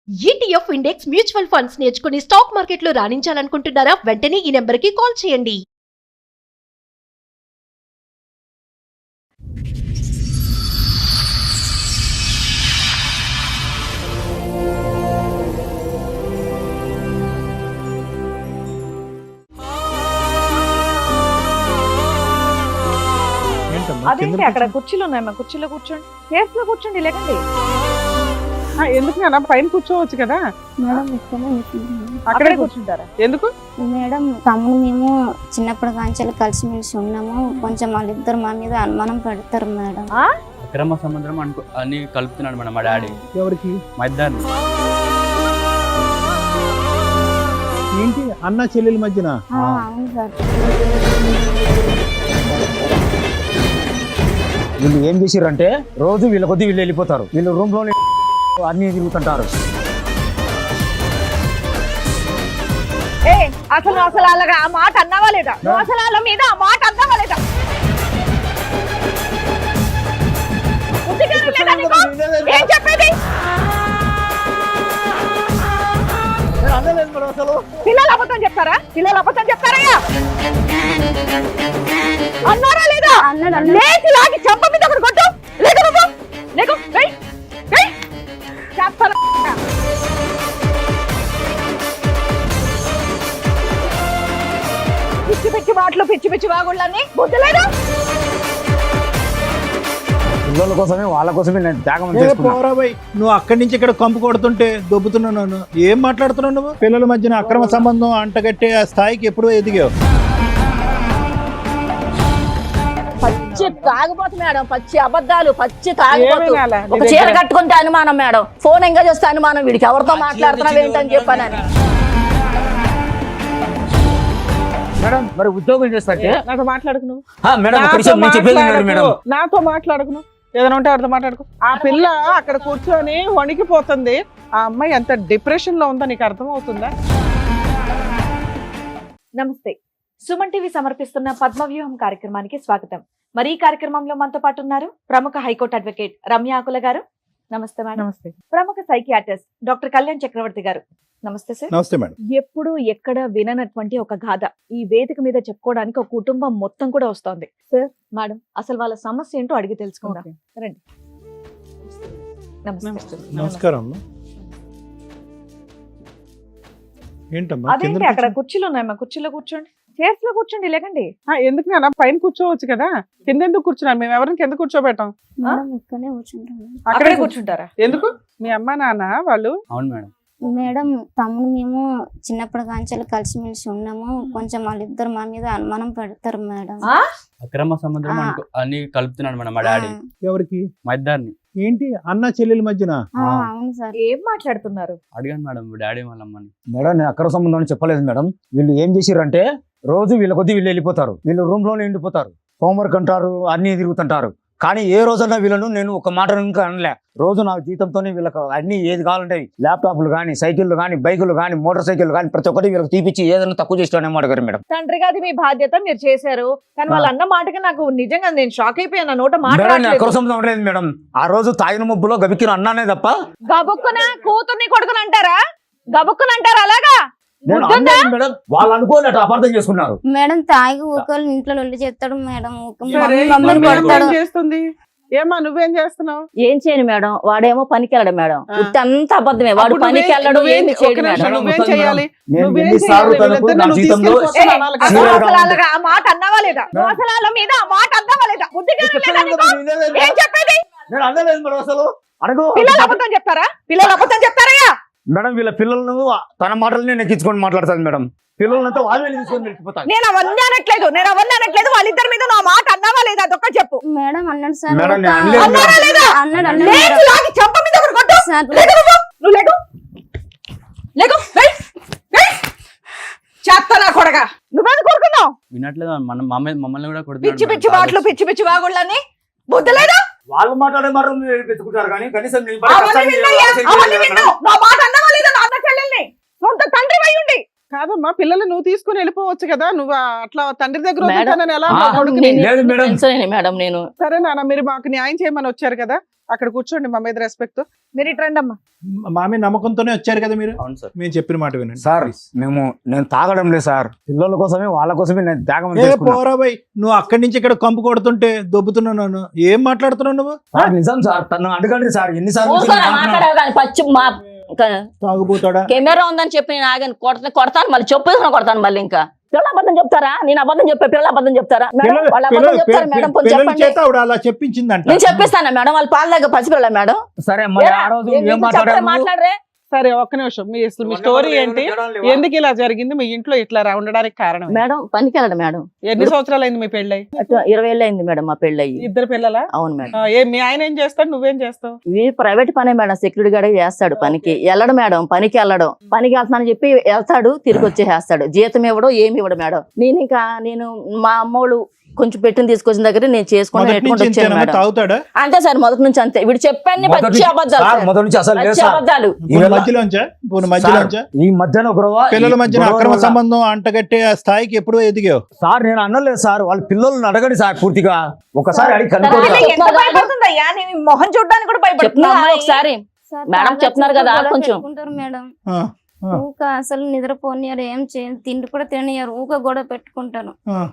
ETF index mutual funds నేర్చుకుని stock మార్కెట్లో రాణించాలనుకుంటున్నారా? వెంటనే ఈ నెంబర్కి కాల్ చేయండి. అదేంటి అక్కడ కుర్చీలు ఉన్నాయమ్మా, కుర్చీలో కూర్చోండి, సేఫ్ లో కూర్చోండి, లేకండి. ఎందుకు అన్న పైన కూర్చోవచ్చు కదా మేడం ఇక్కడే కూర్చుంటాం. అక్కడే కూర్చుంటారా? ఎందుకు మేడం తమ్ముడు మేము చిన్నప్పుడు కాంచెలు కలిసిమెలిసి ఉన్నాము, కొంచెం వాళ్ళిద్దరు మా మీద అనుమానం పెడతారు మేడం. అక్రమ సముద్రం అని కలుపుతున్నాడు మేడం మా డాడీ. ఎవరికి? మా ఇద్దరిని. ఏంటి అన్న చెల్లెల మధ్యన? అవును సార్. వీళ్ళు ఏం చేసిర్రంటే రోజు వీళ్ళ కొద్ది వీళ్ళు వెళ్ళిపోతారు, వీళ్ళు రూమ్ లో అన్ని తిరుగుతుంటారు. అసలు అసలు అలాగా ఆ మాట అన్నావా లేదా? అసలు వాళ్ళ మీద ఆ మాట అన్నావా లేదా? ఏం చెప్పేది? పిల్లలు అబద్ధం చెప్తారా? పిల్లలు అబద్ధం చెప్తారయ్యా? అన్నారా లేదా? లేచి లాగి చెంప మీద ఒకటి కొట్టు. లేకు నువ్వు, లేకు, చెప్తాను. పిచ్చి పిచ్చి మాటలు, పిచ్చి పిచ్చి వాగుళ్ళని బుద్ధి లేదా? పిల్లల కోసమే వాళ్ళ కోసమే నేను త్యాగం ఏ చేసుకున్నా. పోరా బై, నువ్వు అక్కడి నుంచి ఇక్కడ కంపు కొడుతుంటే దొబ్బుతున్నాను. ఏం మాట్లాడుతున్నావు నువ్వు? పిల్లల మధ్యన అక్రమ సంబంధం అంటగట్టే ఆ స్థాయికి ఎప్పుడు ఎదిగావు? పచ్చి తాగుబోతు మేడం, పచ్చి అబద్ధాలు, పచ్చి తాగుబోతు. ఏమీ కాలే, ఒక చీర కట్టుకుంటే అనుమానం మేడం, ఫోన్ ఎంగేజ్ చేస్తే అనుమానం, వీడికి ఎవరితో మాట్లాడుతున్నావు ఏంటని చెప్పానని. మేడం మరి ఉద్యోగం చేస్తాంటే నాతో మాట్లాడుకు నువ్వు. మేడం ఒక విషయం నేను చెప్పేది వినండి మేడం. నాతో మాట్లాడుకు నువ్వు. ఏదైనా ఉంటే ఎవరితో మాట్లాడుకో. ఆ పిల్ల అక్కడ కూర్చొని వణికిపోతుంది. ఆ అమ్మాయి ఎంత డిప్రెషన్ లో ఉందో నీకు అర్థం అవుతుందా? నమస్తే, సుమన్ టీవీ సమర్పిస్తున్న పద్మవ్యూహం కార్యక్రమానికి స్వాగతం. మరి ఈ కార్యక్రమంలో మనతో పాటు ఉన్నారు ప్రముఖ హైకోర్టు అడ్వకేట్ రమ్య ఆకుల గారు. నమస్తే మేడం. నమస్తే. ప్రముఖ సైకియాట్రిస్ట్ డాక్టర్ కళ్యాణ్ చక్రవర్తి గారు. నమస్తే సార్. నమస్తే మేడం. ఎప్పుడు ఎక్కడ విననటువంటి ఒక గాథ ఈ వేదిక మీద చెప్పుకోవడానికి ఒక కుటుంబం మొత్తం కూడా వస్తోంది. సార్, మేడం, అసలు వాళ్ళ సమస్య ఏంటో అడిగి తెలుసుకుందాం. రండి. నమస్తే. నమస్కారం అమ్మా. ఏంటమ్మా? అదేంటి అక్కడ కుర్చీలు ఉన్నాయమ్మా, కుర్చీలో కూర్చోండి, సేఫ్ లో కూర్చోండి, లేకండి. ఎందుకు అన్న పైన కూర్చోవచ్చు కదా, కింద ఎందుకు కూర్చున్నాను? మేము ఎవరిని కింద కూర్చోబెట్టాం, మేడం ఇక్కడే కూర్చుంటాం. అక్కడే కూర్చుంటారా? ఎందుకు? మీ అమ్మ నాన్న వాళ్ళు? అవును మేడం. మేడం తమ్ముడు మేము చిన్నప్పుడు కాంచెలు కలిసిమెలిసి ఉన్నాము, కొంచెం వాళ్ళిద్దరు మా మీద అనుమానం పెడతారు మేడం. అక్రమ సముద్రం అని కలుపుతున్నాడు మేడం మా డాడీ. ఎవరికి? మా ఇద్దరిని. ఏంటి అన్న చెల్లెల మధ్యన? అవును సార్. ఏం మాట్లాడుతున్నారు? అడిగాను మేడం డాడీ వాళ్ళ అమ్మని. మేడం నేను అక్రమ సంబంధం అని చెప్పలేదు మేడం. వీళ్ళు ఏం చేసిర్రంటే రోజు వీళ్ళ కొద్ది వీళ్ళు వెళ్ళిపోతారు, వీళ్ళు రూమ్ లోనే ఉండిపోతారు, హోంవర్క్ అంటారు, అన్ని తిరుగుతుంటారు. కానీ ఏ రోజన్నా వీళ్ళను నేను ఒక మాట ఇంకా అనలే. రోజు నా జీతంతోనే వీళ్ళకి అన్ని ఏది కావాలంటే ల్యాప్టాప్లు కానీ, సైకిళ్ళు కానీ, బైకులు కానీ, మోటార్ సైకిల్ కానీ ప్రతి ఒక్కటి వీళ్ళకి తీపిచ్చి ఏదైనా తక్కువ చేస్తానని అడగారు మేడం. తండ్రిగా అది మీ బాధ్యత, మీరు చేశారు. కానీ వాళ్ళు అన్న మాటకి నాకు నిజంగా నేను షాక్ అయిపోయాను. నా నోట మేడం అక్రమ సంబంధం అనలేదు మేడం. ఆ రోజు తాగిన మబ్బులో గబిక్కిన అన్నానే తప్ప. గబుక్కున కూతుర్ని కొడుకుని అంటారా? గబుక్కుని అంటారా? అలాగా మేడం వాళ్ళు అనుకోలేట అపార్థం చేసుకున్నారు. మేడం తాగి ఒకళ్ళు ఇంట్లో లొల్లి చేస్తాడు మేడం, సరే, మమ్మల్ని ఇప్పుడు కొడతాడు. ఏం చేస్తుంది? ఏమా నువ్వేం చేస్తున్నావు? ఏం చేయను మేడం, వాడేమో పనికి వెళ్ళడం మేడం, ఉత్తి అంత అబద్ధమే. వాడు అప్పుడు పనికి వెళ్ళడం ఏమి చేయడు మేడం. నువ్వేం చేయాలి? నేను నువ్వేం ఎన్నిసార్లు చేయాలి? తనకు నా వీళ్ళిద్దరిని జీతంలో నువ్వు తీసుకెళ్ళి కొట్టాలి. అసలు అలాగా ఆ మాట అన్నావా లేదా? అసలు వాళ్ళ మీద ఆ మాట అన్నావా లేదా? బుద్ధిగా లేదా నీకు? ఏం చెప్పేది? నేను అనలేదు మేడం. అసలు అడుగు. పిల్లలు అబద్ధం చెప్తారా? పిల్లలు అబద్ధం చెప్తారయ్యా? మేడం వీళ్ళ పిల్లలను తన మాటలనే నెక్కించుకొని మాట్లాడతాను మేడం. పిల్లలంతా వాళ్ళే తీసుకొని వెళ్ళిపోతాను. నేను అవన్నీ అనట్లేదు, నేను అవన్నీ అనట్లేదు. వాళ్ళిద్దరి మీద నా మాట అన్నావా లేదా? అదొక్క చెప్పు. మేడం అన్నాడు సార్. మేడం నేను అనలేదు మేడం. అన్నారా లేదా? అన్నాడు లేచి లాగి చెంప మీద ఒకటి కొట్టు. సార్. లేకు నువ్వు, నువ్వు లేకు, లేకు, వెయ్, వెయ్. చెత్త నా కొడగా, నువ్వెందుకు కొడుకున్నావు? వినట్లేదు మమ్మల్ని కూడా పిచ్చి పిచ్చి మాటలు, పిచ్చి పిచ్చి వాగుళ్ళని బుద్ధి లేదా? వాళ్ళు మాట్లాడే మాట పెట్టుకుంటారు కానీ కనీసం నేను పడే అవన్నీ కష్టాన్ని విన్నాయా? ఆలోచించలేదు అవన్నీ మేడం. విన్నావు. నా మాట అన్నావా లేదా? నా అన్న చెల్లెల్ని సొంత తండ్రి అయి ఉండి. కాదమ్మా, కాదమ్మా, పిల్లలు నువ్వు తీసుకుని వెళ్ళిపోవచ్చు కదా, నువ్వు అట్లా తండ్రి దగ్గర మేడం, వదులుతానని ఎలా ఆ, నా కొడుకుని? లేదు మేడం. తెలుసులేండి మేడం నేను. సరే నాన్న, మీరు మాకు న్యాయం చేయమని వచ్చారు కదా, అక్కడ కూర్చోండి మా మీద రెస్పెక్ట్. మీరు ఇటు రండి అమ్మా. మా మీద నమ్మకంతోనే వచ్చారు కదా మీరు, అవును సార్. మేము చెప్పిన మాట వినండి సార్ నేను తాగడం లేదు సార్, పిల్లల కోసమే వాళ్ళ కోసమే నేను త్యాగం ఏ చేసుకున్నా. పోరా బై, నువ్వు అక్కడి నుంచి ఇక్కడ కంపు కొడుతుంటే దొబ్బుతున్నాను, ఏం మాట్లాడుతున్నావు నువ్వు? సార్, నిజం సార్, తను అడగండి సార్, ఎన్నిసార్లు ఊరుకోరా, మాట్లాడావు కానీ పచ్చి మా తాగుపోతాడా? కెమెరా ఉందని చెప్పి నేను ఆగాను, కొడతాను మళ్ళీ చెప్పేసిన కొడతాను మళ్ళీ. ఇంకా పిల్లలు అబద్ధం చెప్తారా? నేను అబద్ధం చెప్పా, పిల్లలు అబద్ధం చెప్తారా? మేడం వాళ్ళు అబద్ధం చెప్తారా మేడం? కొంచెం పిల్లల చెప్పండి. చేత ఆవిడ అలా చెప్పించిందంట. నేను చెప్పిస్తాను మేడం, వాళ్ళ పాల దగ్గర పసిపిల్ల మేడం. సరే మరి ఆ రోజు ఏం మాట్లాడారు? మాట్లాడరే సరే ఒక్క నిమిషం, మీ స్టోరీ ఏంటి, ఎందుకు ఇలా జరిగింది, మీ ఇంట్లో ఇట్లా ఉండడానికి కారణం ఏంటి? మేడం పనికి వెళ్ళడు మేడం. ఎన్ని సంవత్సరాలు అయింది మీ పెళ్ళై? 20 ఏళ్ళు అయింది మేడం మా పెళ్ళి అయ్యి. ఇద్దరు పిల్లలా? అవును మేడం. మీ ఆయన ఏం చేస్తాడు, నువ్వేం చేస్తావు? ఇది ప్రైవేట్ పనే మేడం, సెక్యూరిటీ గార్డ్ చేస్తాడు పనికి. వెళ్ళడు మేడం, పనికి వెళ్తానని చెప్పి వెళ్తాడు, తిరిగి వచ్చేస్తాడు. జీతం ఇవ్వడు, ఏమి ఇవ్వడు మేడం. నేను మా అమ్మోళ్ళు కొంచెం పెట్టిన తీసుకొచ్చిన దగ్గర నేను చేసుకుని మొదటి నుంచి వచ్చాను ఇంతేనా? మేడం. తాగుతాడా? అంతే సార్, మొదటి నుంచి అంతే. వీడు చెప్పాను పచ్చి అబద్ధాలు సార్, సార్. మొదటి నుంచి అసలు లేదు పచ్చి సార్. అబద్ధాలు. పోనీ మధ్యలోంచా? పోనీ మధ్యలోంచా? ఈ మధ్యన గొడవ, పిల్లల మధ్యన గొడవ అక్రమ వల్ల- సంబంధం అంటగట్టే ఆ స్థాయికి ఎప్పుడో ఎదిగావు. సార్ నేను అనలేదు సార్, వాళ్ళ పిల్లల్ని అడగండి సార్, పూర్తిగా ఒకసారి అడిగి కనుక్కోండి అదే సార్. ఎంత భయపడుతుందయ్యా, నీ మొహం చూడడానికి కూడా చెప్తున్నా భయపడుతున్నా. ఒకసారి సార్, మేడం తాగొచ్చి చెప్తున్నారు కదా, గొడవ కొంచెం. పెట్టుకుంటారు మేడం. ఆ, ఆ, ఊక అసలు నిద్రపోనియారు, ఏం చేయరు, తిండి కూడా తిననియారు, ఊక గొడవ పెట్టుకుంటారు. ఆ.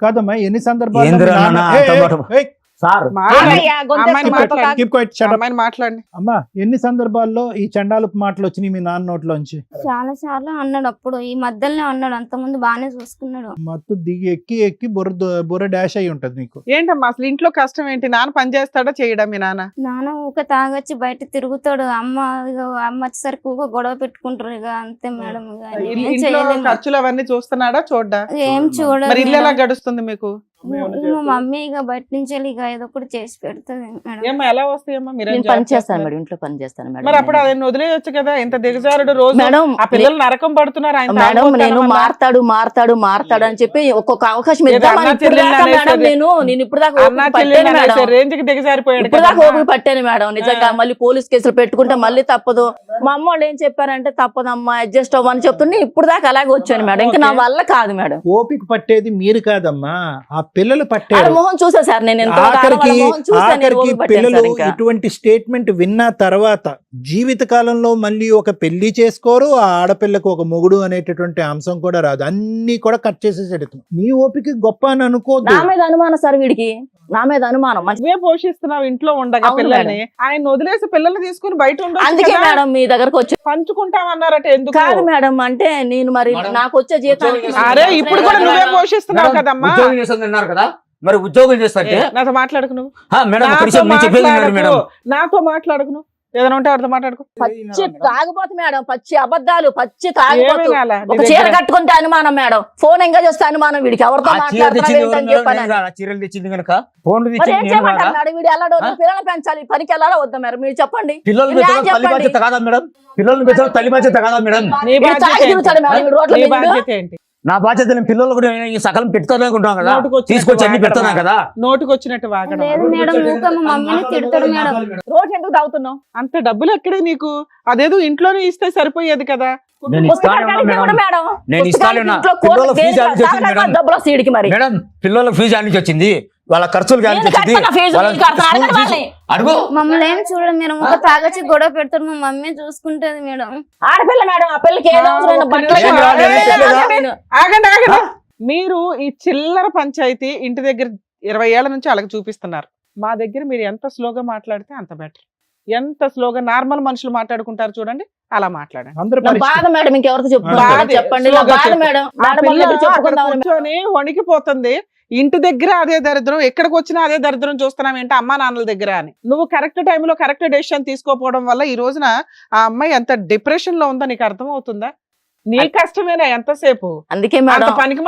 కాదమ్మా, ఎన్ని సందర్భాలు ఏందిరా నాన్న అంత మాట? సార్ ఆగయ్యా, గొంతెత్తి అమ్మాయిని మాట్లాడు. మాట్లాడు. అమ్మాయిని మాట్లాడండి. అమ్మా, ఎన్ని సందర్భాల్లో ఈ చండాలపు మాటలు వచ్చినాయి మీ నాన్న నోట్లోంచి? చాలా సార్లు అన్నాడు, అప్పుడు ఈ మధ్యలోనే అన్నాడు, అంతకుముందు బాగానే చూసుకున్నాడు. మత్తు దిగి ఎక్కి బుర్ర డాష్ అయి ఉంటది నీకు. ఏంటమ్మా అసలు ఇంట్లో కష్టం ఏంటి? నాన్న పని చేస్తాడా చేయడా మీ నాన్న? నాన్న ఊక తాగొచ్చి బయట తిరుగుతాడు, అమ్మ వచ్చేసరికి ఊక గొడవ పెట్టుకుంటారు, ఇక అంతే మేడం. ఇక ఏం ఇంట్లో చేయలేము. ఖర్చులు అవన్నీ చూస్తున్నాడా చూడ్డా? ఏం చూడదు మరి ఇల్లు ఎలా మేడం. గడుస్తుంది మీకు? ఇక మా మమ్మీ ఇక బయట నుంచి వెళ్ళి ఇక ఏదో ఒకటి చేసి పెడుతుంది మేడం. ఏమ్మా ఎలా వస్తాయమ్మా? మీరేం నేను జాబ్ పని చేస్తాను చేస్తున్నారు? మేడం, ఇంట్లో పని చేస్తాను మేడం. మరి అప్పుడు ఆయన వదిలేయొచ్చు కదా, ఇంత దిగజారుడు రోజు మేడం ఆ పిల్లలు నరకం పడుతున్నారు, ఆయన మేడం తాగుబోతాడు నేను వల్ల. మారతాడు అని చెప్పి ఒక్కొక్క అవకాశం ఏదో ఇద్దామని అన్నా ఇప్పుడు దాకా చెల్లెళ్ళు మేడం అనేసి నేను ఇప్పుడు దాకా అన్నా ఓపిక చెల్లెలు పట్టాను అనేసి మేడం. రేంజ్కి దిగజారిపోయాడు ఇప్పుడు దాకా కదా. ఓపిక పట్టాను మేడం, నిజంగా. మళ్ళీ పోలీస్ కేసులు పెట్టుకుంటే మళ్ళీ తప్పదు. మా అమ్మ వాళ్ళు ఏం చెప్పారంటే తప్పదమ్మా, అడ్జస్ట్ అవ్వని చెప్తుంటే ఇప్పుడు దాకా అలాగే వచ్చాను మేడం. ఇంకా నా వల్ల కాదు మేడం. ఓపిక పట్టేది మీరు కాదమ్మా, ఆ పిల్లలు వాళ్ళ పట్టారు. మొహం చూసా సార్, నేను ఎంతో ఆఖరికి ఓపిక పట్టాను పిల్లలు సార్. ఇంకా ఇటువంటి స్టేట్మెంట్ విన్న తర్వాత జీవిత కాలంలో మళ్ళీ ఒక పెళ్లి చేసుకోరు, ఆ ఆడపిల్లకు ఒక మొగుడు అనేటటువంటి అంశం కూడా రాదు, అన్ని కూడా కట్ చేసేసాడు. నీ ఓపిక గొప్ప అని అనుకోద్దు. నా మీద అనుమానం సార్ వీడికి, నా మీద అనుమానం. నువ్వే పోషిస్తున్నావు ఇంట్లో ఉండగా అవును పిల్లల్ని, ఆయన వదిలేసి పిల్లల్ని తీసుకుని బయట అందుకే ఉండొచ్చు మేడం మీ దగ్గరకు వచ్చి. పంచుకుంటామన్నారట, ఎందుకు? కాదు మేడం, అంటే నేను మరి నాకు వచ్చే జీతానికి అరే ఇప్పుడు కూడా నువ్వే పోషిస్తున్నావు కదమ్మా. ఉద్యోగం చేస్తుంది అన్నారు కదా, మరి ఉద్యోగం చేస్తాంటే నాతో మాట్లాడకు నువ్వు, మేడం ఒక నాతో నిమిషం నేను చెప్పేది వినండి మేడం. మాట్లాడకు, నాతో మాట్లాడకు నువ్వు, ఏదైనా ఉంటే వాడితో మాట్లాడుకో. పచ్చి తాగుబోతు మేడం, పచ్చి అబద్ధాలు, పచ్చి తాగుబోతు. ఏమీ కాలా నీ ఒక చీర దగ్గర? కట్టుకుంటే అనుమానం మేడం, ఫోన్ ఎంగేజ్ చేస్తే అనుమానం. వీడికి ఎవరితో ఆ చీర మాట్లాడుతున్నావు తెచ్చింది ఏంటని ఎవరు? చెప్పాను. నేను కాదా? చీరలు తెచ్చింది కనుక ఫోన్లు మరి తెచ్చింది ఏం నేను చేయమంటారు కాదా? మేడం? వీడు ఎలా పిల్లలు పెంచాలి, పనికి వెళ్ళాలా వద్దా మేడం? మీరు చెప్పండి. పిల్లల్ని ఇలా పెంచడం తల్లి చెప్పండి. బాధ్యత కాదా మేడం? పిల్లల్ని పెంచడం తల్లి బాధ్యత కాదా మేడం? నీ వీడు బాధ్యత తాగి తిరుగుతాడు మేడం, వీడు రోడ్ల నీ మీద. బాధ్యత ఏంటి? నా బాధ్యత నేను పిల్లలు కూడా ఈ సకలం పెడతాను అనుకుంటాం కదా, నోటికొచ్చినట్టు తీసుకొచ్చి అన్ని వాగడం. పెడతాను కదా. నోటికి వచ్చినట్టు వాగడం. లేదు మేడం, ఊక మా మమ్మీని తిడతాడు మేడం. రోజు ఎందుకు తాగుతున్నావు? అంత డబ్బులు ఎక్కడే నీకు? అదేదో ఇంట్లోనే ఇస్తే సరిపోయేది కదా. నేను ఇస్తానే పుస్తకాలు ఉన్నా కడిగితే కూడా మేడం. మేడం, నేను ఇస్తానే ఉన్నా. పుస్తకాలు ఇంట్లో పిల్లల ఫీజు దేనికి ఆడికి వచ్చింది తాగడానికి మేడం. డబ్బులు వస్తాయి వీడికి మరి. మేడం పిల్లల ఫీజు ఆడి నుంచి వచ్చింది, వాళ్ళ ఖర్చులు గాలి నేను వచ్చింది, కడతాను ఫీజు, వాళ్ళ నేను కడతాను, స్కూల్ అడగండి ఫీజు. వాళ్ళని. అడుగు మమ్మల్ని ఏం చూడదు మేడం, ఊక తాగొచ్చి గొడవ పెడతాడు, మా మమ్మీ చూసుకుంటది మేడం. ఆడపిల్ల మేడం, ఆ పిల్లకి ఏదో అవసరమైన ఒక్క బట్టలు నిమిషం. కావాలి. ఆగండి, ఆగండి ఆగండి. మీరు ఈ చిల్లర పంచాయతీ ఇంటి దగ్గర 20 ఏళ్ల నుంచి అలాగ చూపిస్తున్నారు. మా దగ్గర మీరు ఎంత స్లోగా మాట్లాడితే అంత బెటర్. ఎంత స్లోగా నార్మల్ మనుషులు మాట్లాడుకుంటారు చూడండి, అలా మాట్లాడండి. అందరూ నా పరిస్థితి. బాధ మేడం, ఇంకెవరితో చెప్పుకుంటారు బాధే, చెప్పండి. నా స్లోగా బాధ చెప్పు. మేడం, ఆ మేడం పిల్ల వాళ్ళ దగ్గర అక్కడ చెప్పుకుందాం. కూర్చొని వణికిపోతుంది. ఇంటి దగ్గర అదే దరిద్రం, ఎక్కడికి వచ్చినా అదే దరిద్రం చూస్తున్నాం ఏంటి అమ్మా నాన్నల దగ్గర అని. నువ్వు కరెక్ట్ టైంలో కరెక్ట్ డెసిషన్ తీసుకోకపోవడం వల్ల ఈ రోజున ఆ అమ్మాయి ఎంత డిప్రెషన్ లో ఉందో నీకు అర్థం అవుతుందా? నీ కష్టమేనా ఎంతసేపు? అందుకే అంత మేడం పనికి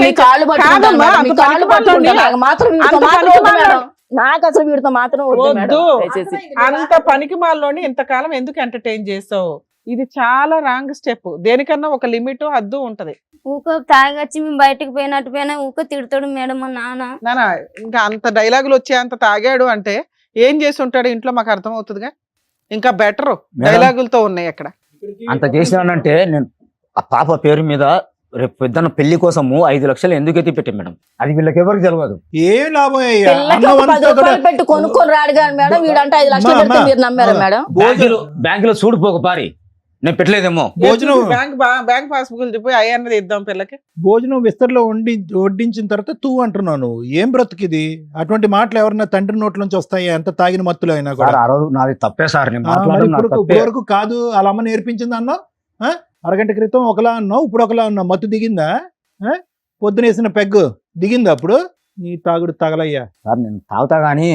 మీ కాళ్ళు పట్టుకుంటాను కాదమ్మా, మేడం, అంత మీ కాళ్ళు పట్టుకుంటాను. నాకు మాత్రం వీడితో అంత మాత్రం పనికి వద్దు మాలోడు. మేడం. నాకు అసలు వీడితో మాత్రం వద్దు మేడం, వద్దు. దయచేసి. అంత పనికి మాలోని ఇంతకాలం ఎందుకు ఎంటర్టైన్ చేసావు? ఇది చాలా రాంగ్ స్టెప్. దేనికన్నా ఒక లిమిట్ హద్దు ఉంటది. ఊక తాగొచ్చి మేము బయటకు పోయినట్టు పోయినా ఊక తిడతాడు మేడం మా నాన్న. నానా ఇంకా అంత డైలాగులు వచ్చే అంత తాగాడు అంటే ఏం చేసి ఉంటాడు ఇంట్లో మాకు అర్థం అవుతుందిగా. ఇంకా బెటర్ డైలాగులతో ఉన్నాయి అక్కడ. అంత చేసినానంటే నేను ఆ పాప పేరు మీద రేపు పెద్దన్న పెళ్లి కోసము 5 లక్షలు ఎందుకు ఎత్తి పెట్టాం మేడం, అది వీళ్ళకి ఎవరికి తెలియదు. ఏం లాభం అయ్యా? పిల్లకి ఒక 10 రూపాయలు పెట్టి కొనుక్కొని రాడు కానీ మేడం, వీడంటే 5 లక్షలు అమ్మా, పెడితే మీరు నమ్మారా మేడం? బ్యాంకులో చూడిపోక పారి నేను పెట్టలేదేమో. భోజనం బ్యాంక్ పాస్బుక్ చెప్పి అయ్యన్నది ఇద్దాం పిల్లకి. భోజనం విస్తరలో వడ్డించిన తర్వాత తూ అంటున్నావు నువ్వు. ఏం బ్రతుకిది? అటువంటి మాటలు ఎవరన్నా తండ్రి నోట్ల నుంచి వస్తాయి ఎంత తాగిన మత్తులో అయినా కూడా. సార్ ఆ రోజు నాది తప్పే సార్, నేను మరి మాట్లాడడం నాది ఇప్పుడు తప్పే. వరకు కాదు వాళ్ళ అమ్మ నేర్పించింది అన్నావు. అరగంట క్రితం ఒకలా అన్నావు, ఇప్పుడు ఒకలా అన్నావు. మత్తు దిగిందా? పొద్దునేసిన పెగ్గు దిగిందా? అప్పుడు నీ తాగుడు తగలయ్యా. సార్ నేను తాగుతా గానీ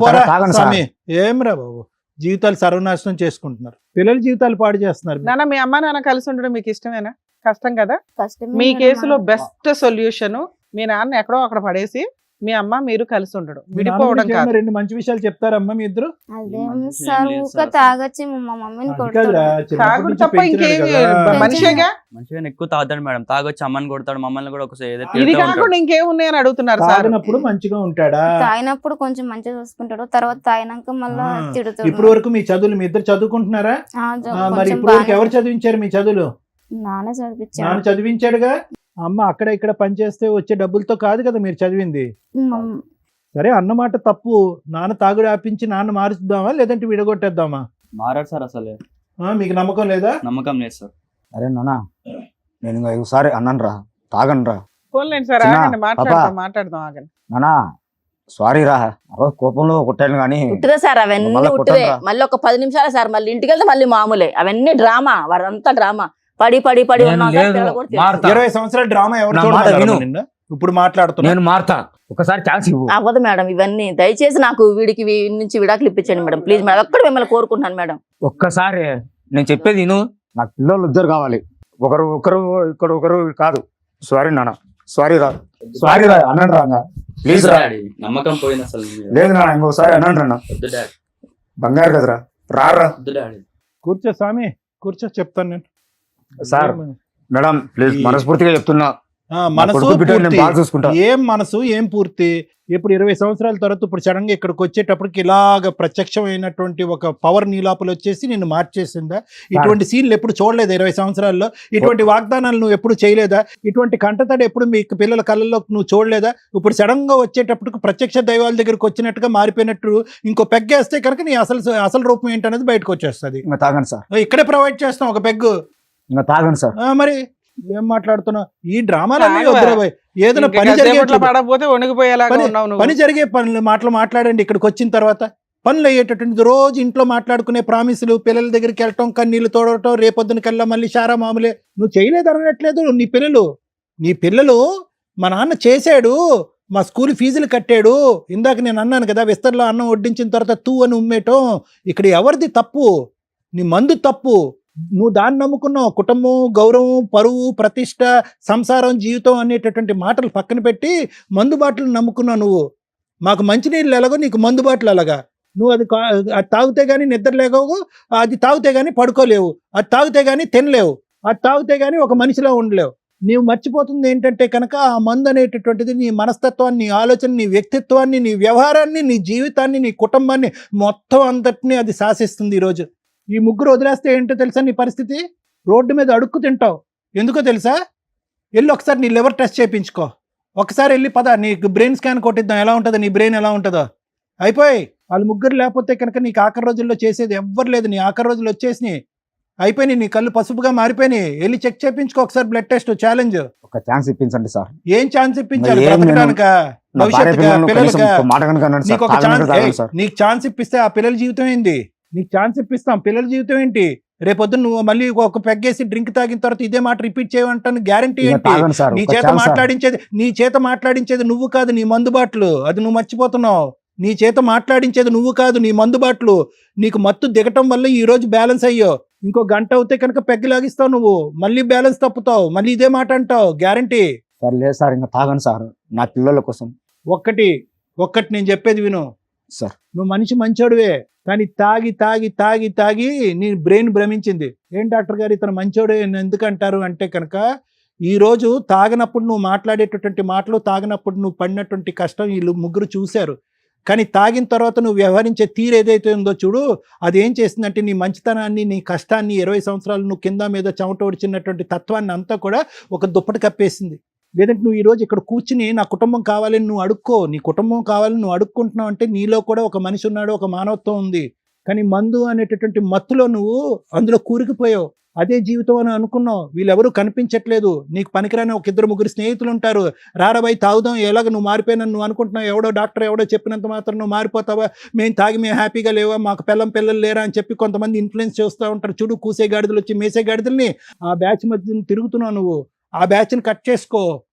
పోరా తాగను సార్. స్వామి. ఏమిరా బాబు, జీవితాలు సర్వనాశనం చేసుకుంటున్నారు, పిల్లల జీవితాలు పాడు చేస్తున్నారు. నాన్న మీ అమ్మ నాన్న కలిసి ఉండడం మీకు ఇష్టమేనా? కష్టం కదా. కష్టమే మీ మేడం. కేసులో బెస్ట్ సొల్యూషన్ మీ నాన్న ఎక్కడో అక్కడ పడేసి మీ అమ్మ మీరు కలిసి ఉండడం, మీ నాన్న విడిపోవడం గురించి కాదు. ఏమన్నా 2 మంచి విషయాలు చెప్తారమ్మా మీ ఇద్దరు? అదేం మంచి సార్ ఏం లేదు ఊక సార్. తాగొచ్చి మా మమ్మీని అది కాదురా, కొడతాడు. చిన్నప్పటి తాగుడు నుంచి తప్ప పెంచినాడు ఇంకేమి కదా. మనిషిగా. మంచిగా ఎక్కువ తాగుతాడు మేడం, తాగొచ్చి అమ్మని కొడతాడు, మమ్మల్ని కూడా ఒకసారి ఏదో ఇది తిడుతూ ఉంటాడు. కాకుండా ఇంకేమున్నాయని అడుగుతున్నారు సార్. తాగినప్పుడు మంచిగా ఉంటాడా? తాగినప్పుడు కొంచెం మంచిగా చూసుకుంటాడు, తర్వాత తాగినాక మళ్ళా తిడుతాడు. ఇప్పుడు వరకు మీ చదువులు మీ ఇద్దరు చదువుకుంటున్నారా? మరి కొంచెం ఇప్పుడు వరకు బాగానే- ఎవరు చదివించారు మీ చదువులు? నాన్న చదివించాడు. నాన్న చదివించాడుగా. అమ్మ అక్కడ ఇక్కడ పని చేస్తే వచ్చే డబ్బులతో కాదు కదా మీరు చదివింది. మమ్- సరే అన్నమాట తప్పు. నాన్న తాగుడు ఆపించి నాన్న మారుద్దామా లేదంటే విడగొట్టేద్దామా? మారాడు సార్, అసలు మీకు నమ్మకం లేదా? నమ్మకం లేదు సార్. అరే నాన్న నేను ఇంకా ఒకసారి అన్నాను రా, తాగను రా పోన్లేండి సార్, చిన్న, ఆగండి, మాట్లాడదాం ఆగండి. నానా, సారీ రా, ఆ రోజు కోపంలో కొట్టాను కానీ ఉట్టిదే సార్, అవన్నీ మళ్ళా ఉట్టిదే. కొట్టండ్రా. మళ్ళీ ఒక 10 నిమిషాలే సార్, మళ్ళీ ఇంటికి వెళ్తే మళ్ళీ మామూలే. అవన్నీ డ్రామా, వారంతా డ్రామా. పడి పడి పడి నేను ఉన్నాం లేదు, సార్, పిల్లలు కూడా తెలుసు. మారుతా. 20 సంవత్సరాల డ్రామా ఎవరు నా మాట చూడమన్నారమ్మా విను. నిన్ను? ఇప్పుడు మాట్లాడుతున్నా. నేను మారుతా, ఒకసారి ఛాన్స్ ఇవ్వు. అవ్వదు మేడం ఇవన్నీ. దయచేసి నాకు వీడికి నుంచి విడాకులు ఇప్పించండి మేడం, ప్లీజ్ మేడం. ఒక్కడు మిమ్మల్ని కోరుకుంటున్నాను మేడం. ఒక్కసారి నేను చెప్పేది విను. నాకు పిల్లలు 2 కావాలి, ఒకరు ఇక్కడ ఒకరు కాదు. సారీ నాన్న, సారీ రా, సారీ రా అన్నాను రా, ప్లీజ్ రా. డాడీ నమ్మకం పోయింది అసలు నీ మీద. లేదు నాన్న, ఇంకోసారి అన్నాను రా, వద్దు డాడీ, బంగారు కదరా, రారా. వద్దు డాడీ. కూర్చో స్వామి, కూర్చో, చెప్తాను నేను. సార్ మేడం ప్లీజ్, మనస్ఫూర్తిగా చెప్తున్నా, మనసు కొడుకు బిడ్డని నేను పూర్తి. బాగా చూసుకుంటా. ఏం మనసు ఏం పూర్తి? ఇప్పుడు 20 సంవత్సరాల తర్వాత ఇప్పుడు సడన్ గా ఇక్కడికి వచ్చేటప్పటికి ఇలాగ ప్రత్యక్షమైనటువంటి ఒక పవర్ నీలాపలు వచ్చేసి నిన్ను మార్చేసిందా? ఇటువంటి సీన్లు ఎప్పుడు చూడలేదు 20 సంవత్సరాల్లో. ఇటువంటి వాగ్దానాలు నువ్వు ఎప్పుడు చేయలేదా? ఇటువంటి కంటతడి ఎప్పుడు మీ పిల్లల కళ్ళల్లో నువ్వు చూడలేదా? ఇప్పుడు సడన్ గా వచ్చేటప్పటికి ప్రత్యక్ష దైవాల దగ్గరికి వచ్చినట్టుగా మారిపోయినట్టు ఇంకో పెగ్గేస్తే కనుక నీ అసలు రూపం ఏంటనేది బయటకు వచ్చేస్తుంది. ఇంకా తాగండి సార్, ఇక్కడే ప్రొవైడ్ చేస్తాం ఒక పెగ్గు. ఇంకా తాగండి సార్. మరి ఏం మాట్లాడుతున్నావు? ఈ డ్రామాలన్నీ తాగవా? వద్దురా భయ్. ఏదైనా ఇంకా పని కాసేపట్లో జరిగే పడకపోతే వణికిపోయేలాగా ఉన్నావు నువ్వు. పని జరిగే మాటలు మాట్లాడండి. ఇక్కడికి వచ్చిన తర్వాత పనులు అయ్యేటటువంటి రోజు ఇంట్లో మాట్లాడుకునే ప్రామిసులు, పిల్లల దగ్గరికి వెళ్ళటం, కన్నీళ్లు తోడటం, రేపొద్దున కల్లా మళ్ళీ శారా మామూలే. నువ్వు చేయలేదు అనట్లేదు. నీ పిల్లలు మా నాన్న చేశాడు, మా స్కూల్ ఫీజులు కట్టాడు. ఇందాక నేను అన్నాను కదా, విస్తర్లో అన్నం వడ్డించిన తర్వాత తూ అని ఉమ్మేయటం. ఇక్కడ ఎవరిది తప్పు? నీ మందు తప్పు. నువ్వు దాన్ని నమ్ముకున్నావు. కుటుంబం, గౌరవం, పరువు, ప్రతిష్ట, సంసారం, జీవితం అనేటటువంటి మాటలు పక్కన పెట్టి మందు బాటలు నమ్ముకున్నావు నువ్వు. మాకు మంచినీళ్ళు ఎలాగో నీకు మందు బాటలు అలాగా. నువ్వు అది తాగితే కానీ నిద్ర లేకపోవు, అది తాగితే కానీ పడుకోలేవు, అది తాగితే కానీ తినలేవు, అది తాగితే కానీ ఒక మనిషిలో ఉండలేవు. నీవు మర్చిపోతుంది ఏంటంటే కనుక ఆ మందు అనేటటువంటిది నీ మనస్తత్వాన్ని, నీ ఆలోచన, నీ వ్యక్తిత్వాన్ని, నీ వ్యవహారాన్ని, నీ జీవితాన్ని, నీ కుటుంబాన్ని మొత్తం అంతటినీ అది శాసిస్తుంది. ఈరోజు ఈ ముగ్గురు వదిలేస్తే ఏంటో తెలుసా నీ పరిస్థితి? రోడ్డు మీద అడుక్కు తింటావు. ఎందుకో తెలుసా? వెళ్ళి ఒకసారి నీ లివర్ టెస్ట్ చేయించుకో. ఒకసారి వెళ్ళి పద, నీకు బ్రెయిన్ స్కాన్ కొట్టిద్దాం, ఎలా ఉంటుందో నీ బ్రెయిన్ ఎలా ఉంటుందో. అయిపోయి వాళ్ళు ముగ్గురు లేకపోతే కనుక నీకు ఆఖరి రోజుల్లో చేసేది ఎవ్వరు లేదు. నీ ఆఖరి రోజులు వచ్చేసినాయి, అయిపోయినాయి, నీ కళ్ళు పసుపుగా మారిపోయినాయి. వెళ్ళి చెక్ చేయించుకో ఒకసారి, బ్లడ్ టెస్ట్ ఛాలెంజ్. ఒక ఛాన్స్ ఇప్పించండి సార్. ఏం ఛాన్స్ ఇప్పించాలి? ఏం బ్రతకడానిక, నా భార్య భవిష్యత్తుగా, పిల్లలను కనీసం పిల్లలుగా? ఒక మాట కనుక అనండి సార్, నీకు ఒక తాగను ఛాన్స్, కదా, తాగను సార్. నీకు ఛాన్స్ ఇప్పిస్తే ఆ పిల్లల జీవితం ఏంది? నీకు ఛాన్స్ ఇప్పిస్తాం, పిల్లల జీవితం ఏంటి? రేపొద్దున నువ్వు మళ్ళీ ఒక పెగ్గేసి డ్రింక్ తాగిన తర్వాత ఇదే మాట రిపీట్ చేయమంటాను గ్యారంటీ ఇంకా ఏంటి? తాగను సార్, నీ ఒక చేత ఛాన్స్ సార్. మాట్లాడించేది నువ్వు కాదు, నీ మందు బాటలు. అది నువ్వు మర్చిపోతున్నావు. నీ చేత మాట్లాడించేది నువ్వు కాదు, నీ మందు బాటలు. నీకు మత్తు దిగటం వల్ల ఈ రోజు బ్యాలెన్స్ అయ్యో. ఇంకో గంట అవుతే కనుక పెగ్గు లాగిస్తావు నువ్వు, మళ్ళీ బ్యాలెన్స్ తప్పుతావు, మళ్ళీ ఇదే మాట అంటావు గ్యారంటీ. సార్ లేదు సార్, ఇంకా తాగను సార్, నా పిల్లల కోసం. ఒక్కటి నేను చెప్పేది విను సార్. నువ్వు మనిషి మంచోడివే, కానీ తాగి తాగి తాగి తాగి నీ బ్రెయిన్ భ్రమించింది. ఏం డాక్టర్ గారు ఇతను మంచోడే ఎందుకు అంటారు అంటే కనుక, ఈ రోజు తాగినప్పుడు నువ్వు మాట్లాడేటటువంటి మాటలు, తాగినప్పుడు నువ్వు పడినటువంటి కష్టం వీళ్ళు ముగ్గురు చూశారు. కానీ తాగిన తర్వాత నువ్వు వ్యవహరించే తీరు ఏదైతే ఉందో చూడు, అది ఏం చేసిందంటే నీ మంచితనాన్ని, నీ కష్టాన్ని, 20 సంవత్సరాలు నువ్వు కింద మీద చెమట ఒడిచినటువంటి తత్వాన్ని అంతా కూడా ఒక దుప్పటి కప్పేసింది. లేదంటే నువ్వు ఈరోజు ఇక్కడ కూర్చుని నా కుటుంబం కావాలని నువ్వు అడుక్కో, నీ కుటుంబం కావాలని నువ్వు అడుక్కుంటున్నావు అంటే నీలో కూడా ఒక మనిషి ఉన్నాడు, ఒక మానవత్వం ఉంది. కానీ మందు అనేటటువంటి మత్తులో నువ్వు అందులో కూరుకుపోయావు. అదే జీవితం అని అనుకున్నావు. వీళ్ళెవరూ కనిపించట్లేదు. నీకు పనికిరాని ఒక 2-3 స్నేహితులు ఉంటారు. రారబై తాగుదాం, ఎలాగ నువ్వు మారిపోయినని నువ్వు అనుకుంటున్నావు. ఎవడో డాక్టర్ ఎవడో చెప్పినంత మాత్రం నువ్వు మారిపోతావా? మేము తాగి మేము హ్యాపీగా లేవా, మాకు పిల్లలు లేరా అని చెప్పి కొంతమంది ఇన్ఫ్లుయెన్స్ చేస్తూ ఉంటారు. చూడు, కూసే గాడిదలు వచ్చి మేసే గాడిదల్ని ఆ బ్యాచ్ మధ్య తిరుగుతున్నావు నువ్వు. ఆ బ్యాచ్ని కట్ చేసుకో,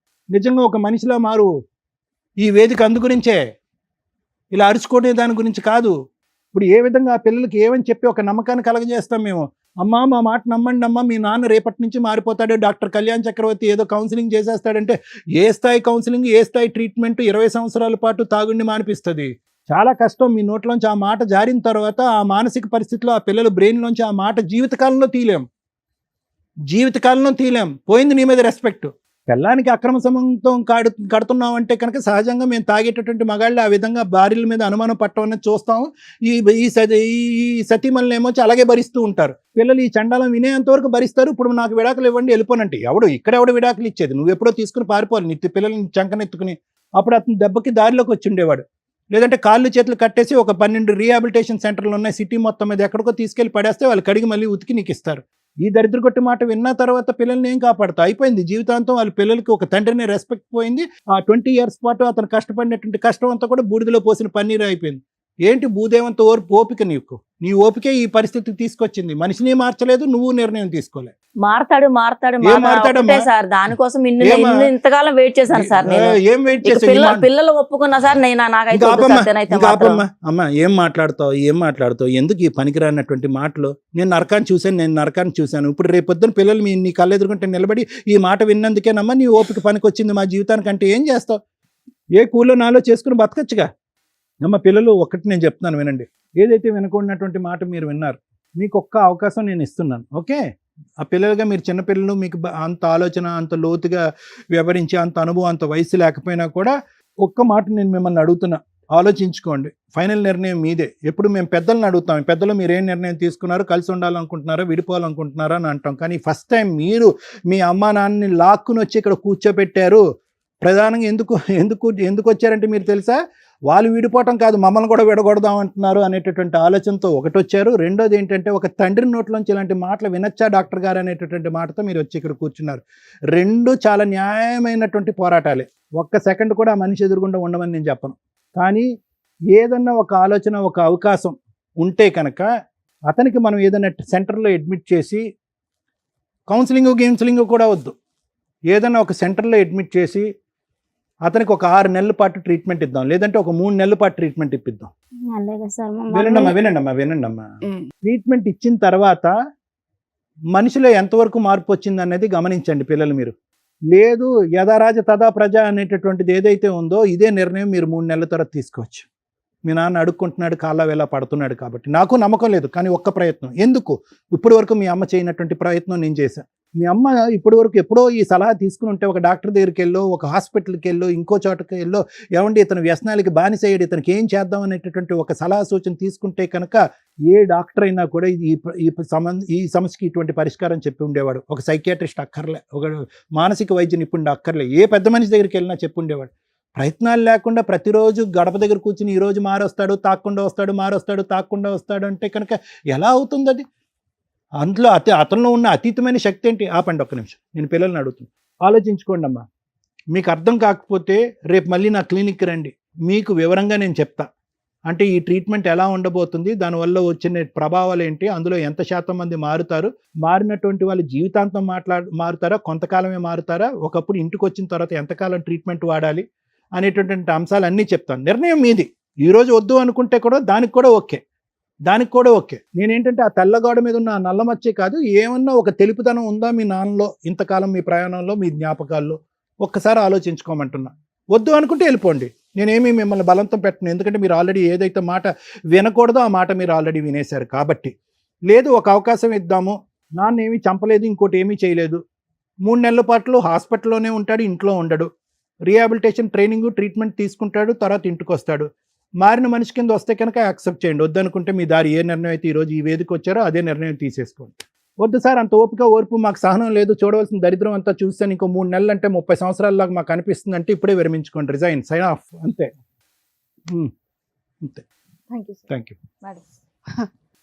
నిజంగా ఒక మనిషిలా మారు. ఈ వేదిక అందు గురించే, ఇలా అరుచుకునే దాని గురించి కాదు. ఇప్పుడు ఏ విధంగా ఆ పిల్లలకి ఏమని చెప్పి ఒక నమ్మకాన్ని కలగజేస్తాం మేము. అమ్మా మా మాట నమ్మండి అమ్మా, మీ నాన్న రేపటి నుంచి మారిపోతాడు, డాక్టర్ కళ్యాణ్ చక్రవర్తి ఏదో కౌన్సిలింగ్ చేసేస్తాడంటే ఏ స్థాయి కౌన్సిలింగ్, ఏ స్థాయి ట్రీట్మెంట్ 20 సంవత్సరాల పాటు తాగుడిని మానిపిస్తుంది. చాలా కష్టం. మీ నోట్లోంచి ఆ మాట జారిన తర్వాత ఆ మానసిక పరిస్థితిలో ఆ పిల్లల బ్రెయిన్లోంచి ఆ మాట జీవితకాలంలో తీలేం. పోయింది నీ మీద రెస్పెక్ట్. పిల్లానికి అక్రమ సంబంధం కడుతున్నాం అంటే కనుక సహజంగా మేము తాగేటటువంటి మగాళ్ళు ఆ విధంగా భార్యల మీద అనుమానం పట్టడం అనేది చూస్తాం. ఈ సతీమణులు ఏమో అలాగే భరిస్తూ ఉంటారు. పిల్లలు ఈ చండాలం వినేంతవరకు భరిస్తారు. ఇప్పుడు నాకు విడాకులు ఇవ్వండి వెళ్ళిపోనంటే ఎవడు విడాకులు ఇచ్చేది? నువ్వు ఎప్పుడో తీసుకుని పారిపోవాలి నీ పిల్లల్ని చంకనెత్తుకుని. అప్పుడు అతను దెబ్బకి దారిలోకి వచ్చి ఉండేవాడు. లేదంటే కాళ్ళు చేతులు కట్టేసి ఒక 12 రీహాబిలిటేషన్ సెంటర్లు ఉన్నాయి సిటీ మొత్తం మీద, ఎక్కడికో తీసుకెళ్ళి పడేస్తే వాళ్ళు కడిగి మళ్ళీ ఉతికి నీకు ఇస్తారు. ఈ దరిద్ర కొట్టి మాట విన్న తర్వాత పిల్లల్ని ఏం కాపాడుతా? అయిపోయింది జీవితాంతం. వాళ్ళ పిల్లలకి ఒక తండ్రిని రెస్పెక్ట్ పోయింది. ఆ 20 years పాటు అతను కష్టపడినటువంటి కష్టం అంతా కూడా బూడిదలో పోసిన పన్నీరు అయిపోయింది. ఏంటి భూదేవంత ఓపిక నీకు? నీ ఓపికే ఈ పరిస్థితికి తీసుకొచ్చింది. మనిషిని మార్చలేదు, నువ్వు నిర్ణయం తీసుకోలేదు. మారతాడు సార్. దానికోసం ఇంతకాలం వెయిట్ చేశాను సార్. ఏం వెయిట్ చేసి పిల్లలు ఒప్పుకున్నా సార్. అమ్మా ఏం మాట్లాడుతావు? ఎందుకు ఈ పనికిరానటువంటి మాటలు? నేను నరకాన్ని చూశాను. ఇప్పుడు రేపొద్దున పిల్లలు నీ కళ్ళు ఎదుర్కొంటే నిలబడి ఈ మాట విన్నందుకేనమ్మా నీ ఓపిక పనికొచ్చింది మా జీవితానికంటే. ఏం చేస్తావు? ఏ కూలో నాలో చేసుకుని బతకచ్చుగా. అమ్మ పిల్లలు, ఒకటి నేను చెప్తున్నాను వినండి. ఏదైతే వినకూడనటువంటి మాట మీరు విన్నారు, మీకు ఒక్క అవకాశం నేను ఇస్తున్నాను. ఓకే, ఆ పిల్లలుగా మీరు చిన్నపిల్లలు, మీకు అంత ఆలోచన, అంత లోతుగా వివరించి, అంత అనుభవం, అంత వయసు లేకపోయినా కూడా ఒక్క మాట నేను మిమ్మల్ని అడుగుతున్నా, ఆలోచించుకోండి. ఫైనల్ నిర్ణయం మీదే. ఎప్పుడు మేము పెద్దలను అడుగుతాం, పెద్దలు మీరు ఏం నిర్ణయం తీసుకున్నారు, కలిసి ఉండాలనుకుంటున్నారా, విడిపోవాలనుకుంటున్నారా అని అంటాం. కానీ ఫస్ట్ టైం మీరు మీ అమ్మా నాన్నని లాక్కుని వచ్చి ఇక్కడ కూర్చోబెట్టారు. ప్రధానంగా ఎందుకు వచ్చారంటే మీరు తెలుసా? వాళ్ళు విడిపోవటం కాదు, మమ్మల్ని కూడా విడగొడదాం అంటున్నారు అనేటటువంటి ఆలోచనతో ఒకటి వచ్చారు. రెండోది ఏంటంటే, ఒక తండ్రి నోట్లోంచి ఇలాంటి మాటలు వినొచ్చా డాక్టర్ గారు అనేటటువంటి మాటతో మీరు వచ్చి ఇక్కడ కూర్చున్నారు. రెండు చాలా న్యాయమైనటువంటి పోరాటాలే. ఒక్క సెకండ్ కూడా ఆ మనిషి ఎదురుగుండా ఉండమని నేను చెప్పను. కానీ ఏదన్నా ఒక ఆలోచన, ఒక అవకాశం ఉంటే కనుక అతనికి మనం ఏదైనా సెంటర్లో అడ్మిట్ చేసి, కౌన్సిలింగ్ కూడా వద్దు, ఏదైనా ఒక సెంటర్లో అడ్మిట్ చేసి అతనికి ఒక 6 నెలల పాటు ట్రీట్మెంట్ ఇద్దాం, లేదంటే ఒక 3 నెలల పాటు ట్రీట్మెంట్ ఇప్పిద్దాం. వినండమ్మా. ట్రీట్మెంట్ ఇచ్చిన తర్వాత మనిషిలో ఎంతవరకు మార్పు వచ్చింది అనేది గమనించండి పిల్లలు మీరు. లేదు యథారాజ తదా ప్రజ అనేటటువంటిది ఏదైతే ఉందో ఇదే నిర్ణయం మీరు 3 నెలల తర్వాత తీసుకోవచ్చు. మీ నాన్న అడుక్కుంటున్నాడు, కాళ్ళ వేళ పడుతున్నాడు కాబట్టి. నాకు నమ్మకం లేదు, కానీ ఒక్క ప్రయత్నం. ఎందుకు ఇప్పటి వరకు మీ అమ్మ చేయనటువంటి ప్రయత్నం నేను చేశాను. మీ అమ్మ ఇప్పటి వరకు ఎప్పుడో ఈ సలహా తీసుకుని ఉంటే, ఒక డాక్టర్ దగ్గరికి వెళ్ళో, ఒక హాస్పిటల్కి వెళ్ళో, ఇంకో చోటకి వెళ్ళో, ఏమండి ఇతను వ్యసనాలకి బానిసయ్యాడు, ఇతనికి ఏం చేద్దాం అనేటటువంటి ఒక సలహా సూచన తీసుకుంటే కనుక ఏ డాక్టర్ అయినా కూడా ఈ సమస్యకి ఇటువంటి పరిష్కారం చెప్పి ఉండేవాడు. ఒక సైకియాట్రిస్ట్ అక్కర్లే, ఒక మానసిక వైద్య నిపుణుడు అక్కర్లే, ఏ పెద్ద మనిషి దగ్గరికి వెళ్ళినా చెప్పి ఉండేవాడు. ప్రయత్నాలు లేకుండా ప్రతిరోజు గడప దగ్గర కూర్చుని ఈరోజు మారొస్తాడు, తాకుండా వస్తాడు, మారొస్తాడు, తాకుండా వస్తాడు అంటే కనుక ఎలా అవుతుంది అది? అందులో అతనిలో ఉన్న అతీతమైన శక్తి ఏంటి? ఆపండి ఒక్క నిమిషం, నేను పిల్లల్ని అడుగుతున్నాను. ఆలోచించుకోండి అమ్మా. మీకు అర్థం కాకపోతే రేపు మళ్ళీ నా క్లినిక్కి రండి, మీకు వివరంగా నేను చెప్తా. అంటే ఈ ట్రీట్మెంట్ ఎలా ఉండబోతుంది, దానివల్ల వచ్చిన ప్రభావాలు ఏంటి, అందులో ఎంత శాతం మంది మారుతారు, మారినటువంటి వాళ్ళు జీవితాంతం మారుతారా, కొంతకాలమే మారుతారా, ఒకప్పుడు ఇంటికి వచ్చిన తర్వాత ఎంతకాలం ట్రీట్మెంట్ వాడాలి అనేటువంటి అంశాలు అన్నీ చెప్తాను. నిర్ణయం మీది. ఈరోజు వద్దు అనుకుంటే కూడా దానికి కూడా ఓకే. నేనేంటంటే ఆ తెల్లగోడ మీద ఉన్న నల్ల మచ్చే కాదు, ఏమన్నా ఒక తెలుపుతనం ఉందా మీ నాన్నలో ఇంతకాలం మీ ప్రయాణంలో, మీ జ్ఞాపకాల్లో? ఒక్కసారి ఆలోచించుకోమంటున్నా. వద్దు అనుకుంటే వెళ్ళిపోండి, నేనేమి మిమ్మల్ని బలవంతం పెట్టను. ఎందుకంటే మీరు ఆల్రెడీ ఏదైతే మాట వినకూడదో ఆ మాట మీరు ఆల్రెడీ వినేశారు కాబట్టి. లేదు ఒక అవకాశం ఇద్దాము, నాన్న ఏమీ చంపలేదు, ఇంకోటి ఏమీ చేయలేదు, 3 నెలల పాటు హాస్పిటల్లోనే ఉంటాడు, ఇంట్లో ఉండడు, రీహాబిలిటేషన్ ట్రైనింగ్ ట్రీట్మెంట్ తీసుకుంటాడు, తర్వాత ఇంటికి వస్తాడు. మారిన మనిషి కింద వస్తే కనుక యాక్సెప్ట్ చేయండి. వద్దనుకుంటే మీ దారి ఏ నిర్ణయం అయితే ఈరోజు ఈ వేదిక వచ్చారో అదే నిర్ణయం తీసేసుకోండి. వద్దు సార్ అంత ఓర్పు మాకు సహనం లేదు, చూడవలసిన దరిద్రం అంతా చూస్తాను, ఇంకో 3 నెలలు అంటే 30 సంవత్సరాలలాగా మాకు అనిపిస్తుంది అంటే ఇప్పుడే విరమించుకోండి, రిజైన్, సైన్ ఆఫ్, అంతే. అంతే. Thank you sir. Thank you. Madam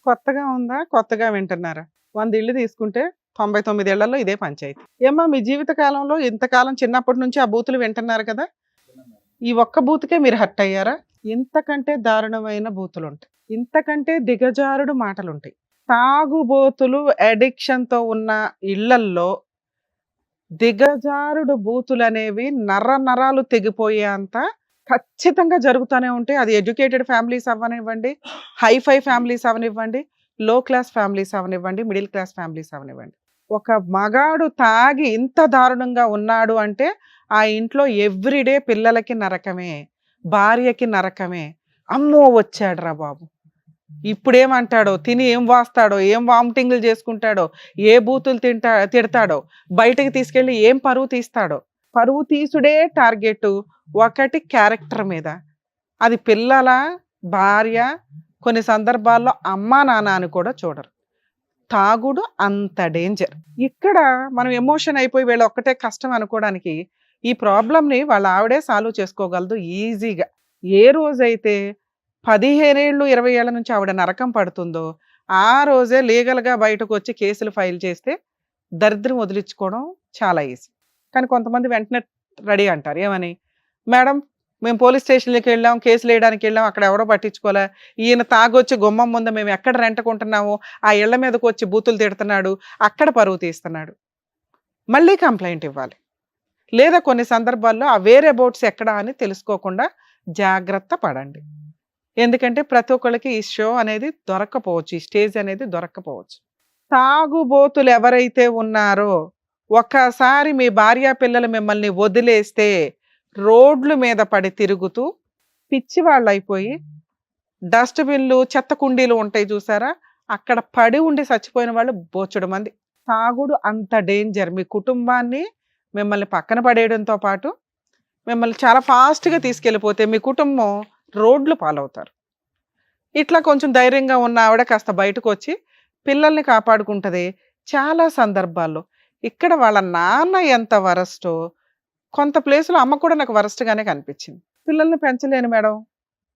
కొత్తగా ఉందా, కొత్తగా వింటున్నారా? 100 ఇళ్ళు తీసుకుంటే 99 ఏళ్లలో ఇదే పంచాయతీ. ఏమ్మా మీ జీవిత కాలంలో ఇంతకాలం చిన్నప్పటి నుంచి ఆ బూతులు వింటున్నారు కదా, ఈ ఒక్క బూతుకే మీరు హర్ట్ అయ్యారా? ఇంతకంటే దారుణమైన బూతులు ఉంటాయి, ఇంతకంటే దిగజారుడు మాటలు ఉంటాయి. తాగుబోతులు అడిక్షన్ తో ఉన్న ఇళ్లల్లో దిగజారుడు బూతులు అనేవి నరాలు తెగిపోయేంత ఖచ్చితంగా జరుగుతూనే ఉంటాయి. అది ఎడ్యుకేటెడ్ ఫ్యామిలీస్ అవ్వనివ్వండి, హైఫై ఫ్యామిలీస్ అవనివ్వండి, లో క్లాస్ ఫ్యామిలీస్ అవనివ్వండి, మిడిల్ క్లాస్ ఫ్యామిలీస్ అవనివ్వండి. ఒక మగాడు తాగి ఇంత దారుణంగా ఉన్నాడు అంటే ఆ ఇంట్లో ఎవ్రీడే పిల్లలకి నరకమే, భార్యకి నరకమే. అమ్మో వచ్చాడురా బాబు, ఇప్పుడేమంటాడో, తిని ఏం వాస్తాడో, ఏం వామిటింగ్లు చేసుకుంటాడో, ఏ బూతులు తిడతాడో, బయటకు తీసుకెళ్ళి ఏం పరువు తీస్తాడో. పరువు తీసుడే టార్గెట్ ఒకటి క్యారెక్టర్ మీద. అది పిల్లల, భార్య, కొన్ని సందర్భాల్లో అమ్మా నాన్న అని కూడా చూడరు. తాగుడు అంత డేంజర్. ఇక్కడ మనం ఎమోషన్ అయిపోయి వీళ్ళ ఒక్కటే కష్టం అనుకోవడానికి ఈ ప్రాబ్లంని వాళ్ళ ఆవిడే సాల్వ్ చేసుకోగలదు ఈజీగా. ఏ రోజైతే 15 ఏళ్ళు 20 ఏళ్ల నుంచి ఆవిడ నరకం పడుతుందో ఆ రోజే లీగల్గా బయటకు వచ్చి కేసులు ఫైల్ చేస్తే దరిద్రం వదిలించుకోవడం చాలా ఈజీ. కానీ కొంతమంది వెంటనే రెడీ అంటారు, ఏమని, మేడం మేము పోలీస్ స్టేషన్కి వెళ్ళాం, కేసులు వేయడానికి వెళ్ళాం, అక్కడ ఎవరో పట్టించుకోలే, ఈయన తాగొచ్చి గుమ్మం ముందు మేము ఎక్కడ రెంటకుంటున్నాము ఆ ఇళ్ల మీదకి వచ్చి బూతులు తిడుతున్నాడు, అక్కడ పరువు తీస్తున్నాడు, మళ్ళీ కంప్లైంట్ ఇవ్వాలి. లేదా కొన్ని సందర్భాల్లో ఆ వేరే బోట్స్ ఎక్కడ అని తెలుసుకోకుండా జాగ్రత్త పడండి. ఎందుకంటే ప్రతి ఒక్కళ్ళకి ఈ షో అనేది దొరక్కపోవచ్చు, ఈ స్టేజ్ అనేది దొరక్కపోవచ్చు. తాగుబోతులు ఎవరైతే ఉన్నారో ఒక్కసారి మీ భార్య పిల్లలు మిమ్మల్ని వదిలేస్తే రోడ్ల మీద పడి తిరుగుతూ పిచ్చి వాళ్ళు అయిపోయి, డస్ట్బిన్లు, చెత్త కుండీలు ఉంటాయి చూసారా, అక్కడ పడి ఉండి చచ్చిపోయిన వాళ్ళు బోచుడు మంది. తాగుడు అంత డేంజర్. మీ కుటుంబాన్ని మిమ్మల్ని పక్కన పడేయడంతో పాటు మిమ్మల్ని చాలా ఫాస్ట్గా తీసుకెళ్ళిపోతే మీ కుటుంబం రోడ్లు పాలవుతారు. ఇట్లా కొంచెం ధైర్యంగా ఉన్న ఆవిడ కాస్త బయటకు వచ్చి పిల్లల్ని కాపాడుకుంటుంది. చాలా సందర్భాల్లో ఇక్కడ వాళ్ళ నాన్న ఎంత వరస్టో, కొంత ప్లేస్లో అమ్మ కూడా నాకు వరస్ట్గానే కనిపించింది. పిల్లల్ని పెంచలేను మేడం,